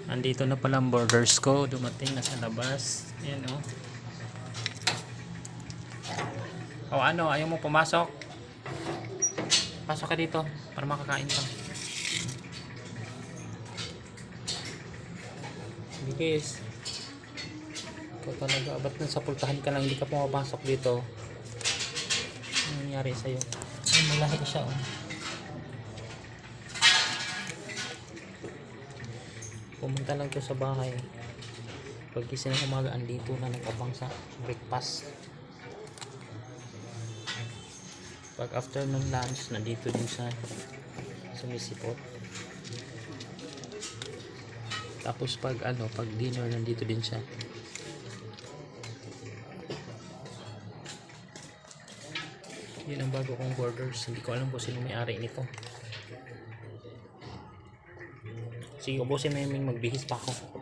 Andito na pala ang borders ko. Dumating na sa labas. Ayan o. O ano, ayaw mo pumasok? Pasok ka dito para makakain ka. Bigis. Ikaw talaga. Ba't nang sapultahan ka lang hindi ka pumapasok dito? Ano nangyari sa'yo? Ay, malahi siya o. Pumunta lang to sa bahay. Pagkising ng umaga, andito na nakabang sa breakfast. Pag afternoon lunch, nandito din siya sumisipot. Tapos pag pag dinner, nandito din siya. Yun ang bago kong borders. Hindi ko alam kung sino may-ari nito. Sige, ubusin mo yung magbihis pa ako.